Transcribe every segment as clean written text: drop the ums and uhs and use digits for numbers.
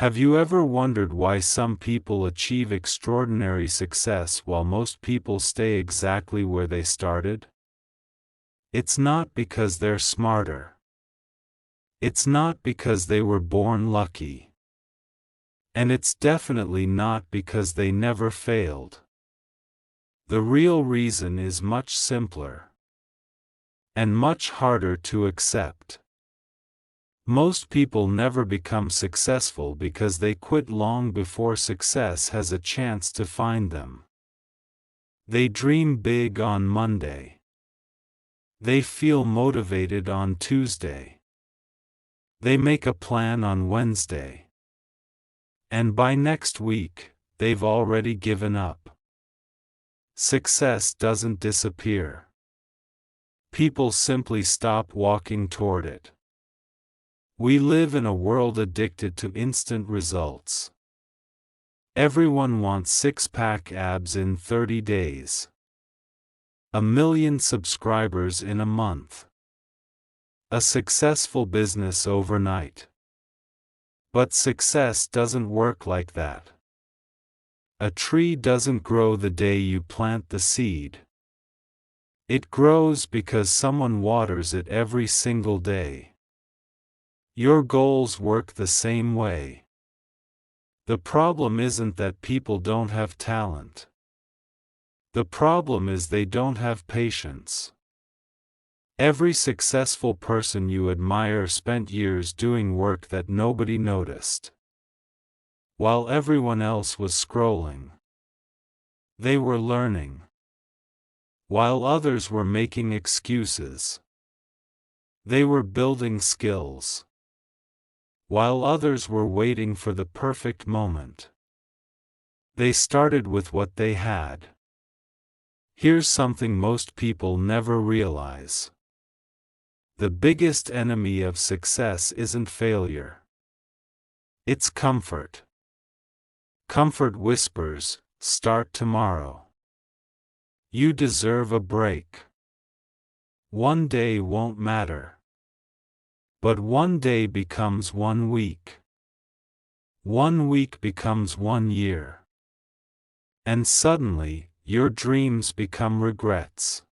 Have you ever wondered why some people achieve extraordinary success while most people stay exactly where they started? It's not because they're smarter. It's not because they were born lucky. And it's definitely not because they never failed. The real reason is much simpler. And much harder to accept. Most people never become successful because they quit long before success has a chance to find them. They dream big on Monday. They feel motivated on Tuesday. They make a plan on Wednesday. And by next week, they've already given up. Success doesn't disappear. People simply stop walking toward it. We live in a world addicted to instant results. Everyone wants six-pack abs in 30 days. 1 million subscribers in a month. A successful business overnight. But success doesn't work like that. A tree doesn't grow the day you plant the seed. It grows because someone waters it every single day. Your goals work the same way. The problem isn't that people don't have talent. The problem is they don't have patience. Every successful person you admire spent years doing work that nobody noticed. While everyone else was scrolling. They were learning. While others were making excuses. They were building skills. While others were waiting for the perfect moment. They started with what they had. Here's something most people never realize. The biggest enemy of success isn't failure. It's comfort. Comfort whispers, "Start tomorrow. You deserve a break. One day won't matter." But one day becomes 1 week. 1 week becomes 1 year. And suddenly, your dreams become regrets.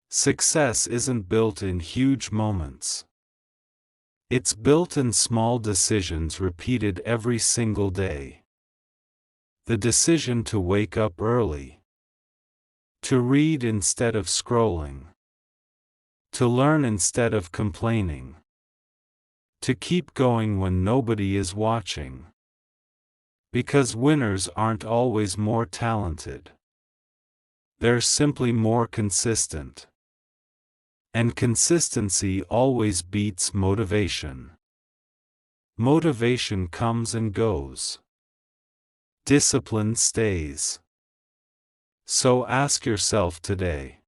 Success isn't built in huge moments. It's built in small decisions repeated every single day. The decision to wake up early. To read instead of scrolling. To learn instead of complaining. To keep going when nobody is watching. Because winners aren't always more talented. They're simply more consistent. And consistency always beats motivation. Motivation comes and goes. Discipline stays. So ask yourself today.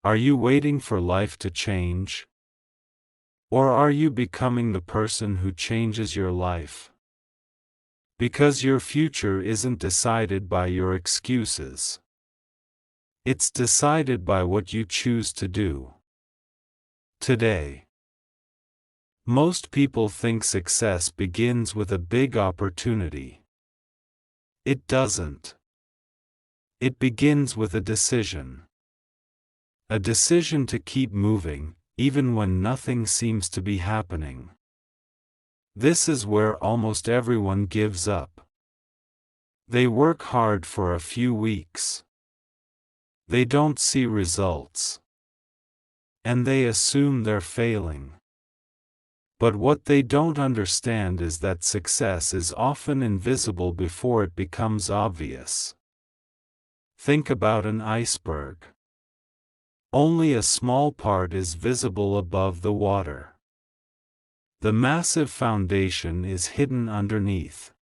Are you waiting for life to change? Or are you becoming the person who changes your life? Because your future isn't decided by your excuses. It's decided by what you choose to do. Today. Most people think success begins with a big opportunity. It doesn't. It begins with a decision. A decision to keep moving, even when nothing seems to be happening. This is where almost everyone gives up. They work hard for a few weeks. They don't see results. And they assume they're failing. But what they don't understand is that success is often invisible before it becomes obvious. Think about an iceberg. Only a small part is visible above the water. The massive foundation is hidden underneath.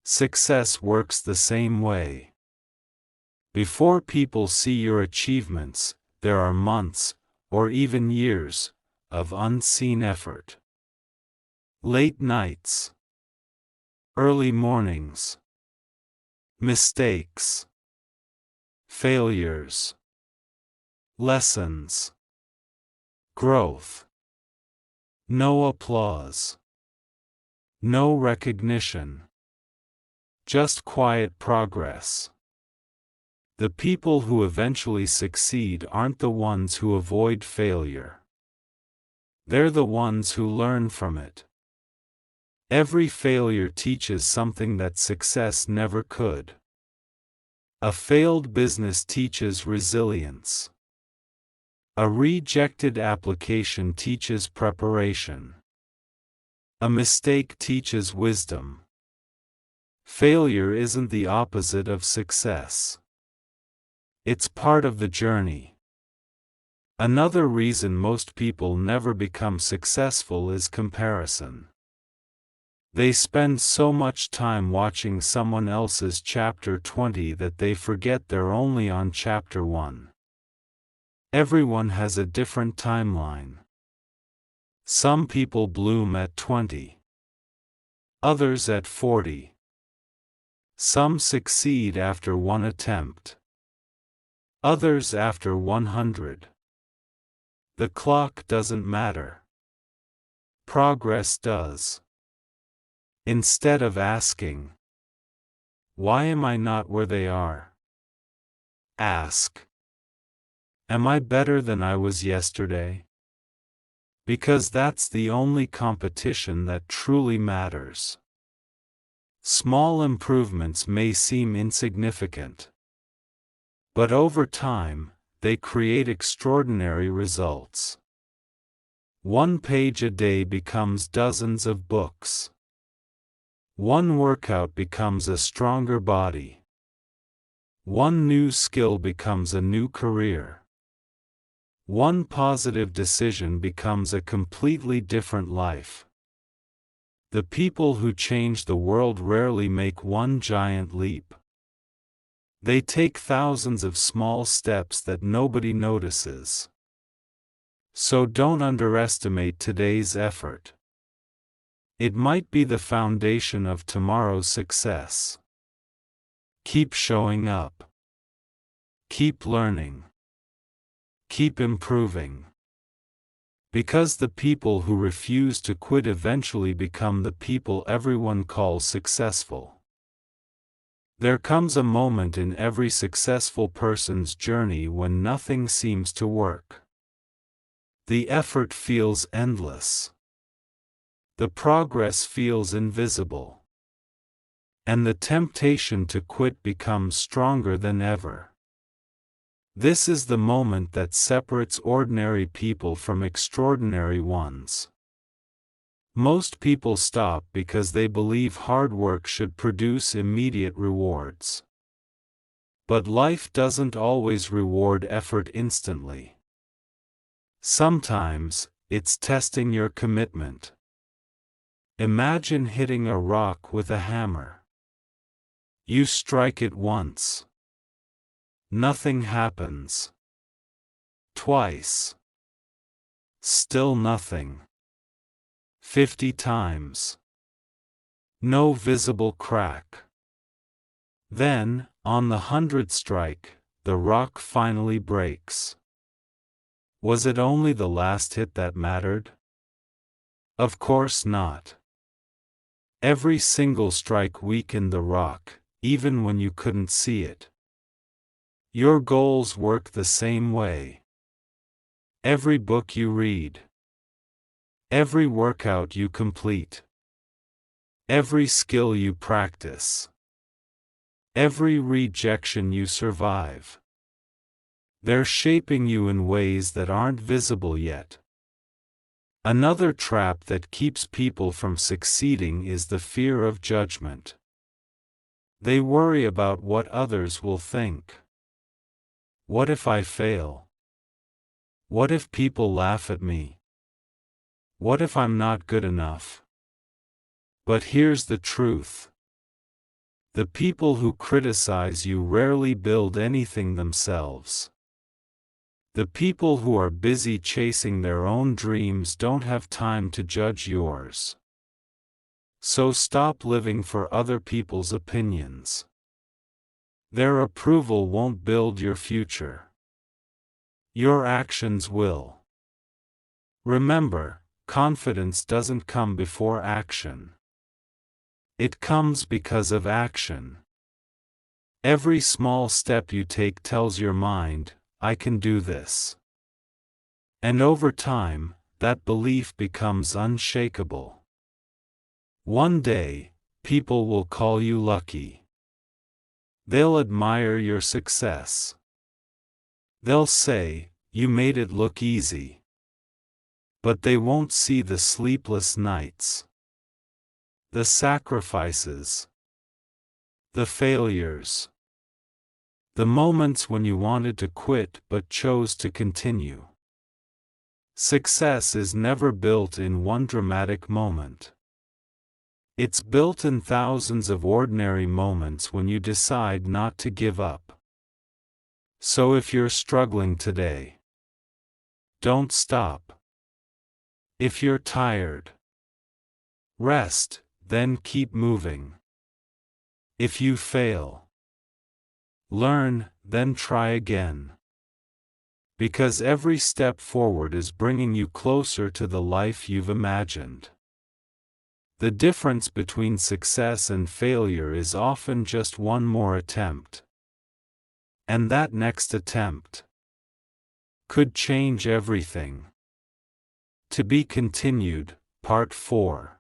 Success works the same way. Before people see your achievements, there are months, or even years, of unseen effort. Late nights. Early mornings. Mistakes. Failures. Lessons. Growth. No applause. No recognition. Just quiet progress. The people who eventually succeed aren't the ones who avoid failure. They're the ones who learn from it. Every failure teaches something that success never could. A failed business teaches resilience. A rejected application teaches preparation. A mistake teaches wisdom. Failure isn't the opposite of success. It's part of the journey. Another reason most people never become successful is comparison. They spend so much time watching someone else's chapter 20 that they forget they're only on chapter 1. Everyone has a different timeline. Some people bloom at 20. Others at 40. Some succeed after one attempt. Others after 100. The clock doesn't matter. Progress does. Instead of asking, "Why am I not where they are?" ask, "Am I better than I was yesterday?" Because that's the only competition that truly matters. Small improvements may seem insignificant, but over time, they create extraordinary results. One page a day becomes dozens of books. One workout becomes a stronger body. One new skill becomes a new career. One positive decision becomes a completely different life. The people who change the world rarely make one giant leap. They take thousands of small steps that nobody notices. So don't underestimate today's effort. It might be the foundation of tomorrow's success. Keep showing up. Keep learning. Keep improving. Because the people who refuse to quit eventually become the people everyone calls successful. There comes a moment in every successful person's journey when nothing seems to work. The effort feels endless. The progress feels invisible. And the temptation to quit becomes stronger than ever. This is the moment that separates ordinary people from extraordinary ones. Most people stop because they believe hard work should produce immediate rewards. But life doesn't always reward effort instantly. Sometimes, it's testing your commitment. Imagine hitting a rock with a hammer. You strike it once. Nothing happens. Twice. Still nothing. 50 times. No visible crack. Then, on the 100th strike, the rock finally breaks. Was it only the last hit that mattered? Of course not. Every single strike weakened the rock, even when you couldn't see it. Your goals work the same way. Every book you read. Every workout you complete. Every skill you practice. Every rejection you survive. They're shaping you in ways that aren't visible yet. Another trap that keeps people from succeeding is the fear of judgment. They worry about what others will think. What if I fail? What if people laugh at me? What if I'm not good enough? But here's the truth. The people who criticize you rarely build anything themselves. The people who are busy chasing their own dreams don't have time to judge yours. So stop living for other people's opinions. Their approval won't build your future. Your actions will. Remember, confidence doesn't come before action. It comes because of action. Every small step you take tells your mind, I can do this. And over time, that belief becomes unshakable. One day, people will call you lucky. They'll admire your success. They'll say, you made it look easy. But they won't see the sleepless nights, the sacrifices, the failures, the moments when you wanted to quit but chose to continue. Success is never built in one dramatic moment. It's built in thousands of ordinary moments when you decide not to give up. So if you're struggling today, don't stop. If you're tired, rest, then keep moving. If you fail, learn, then try again. Because every step forward is bringing you closer to the life you've imagined. The difference between success and failure is often just one more attempt. And that next attempt could change everything. To be continued, Part 4.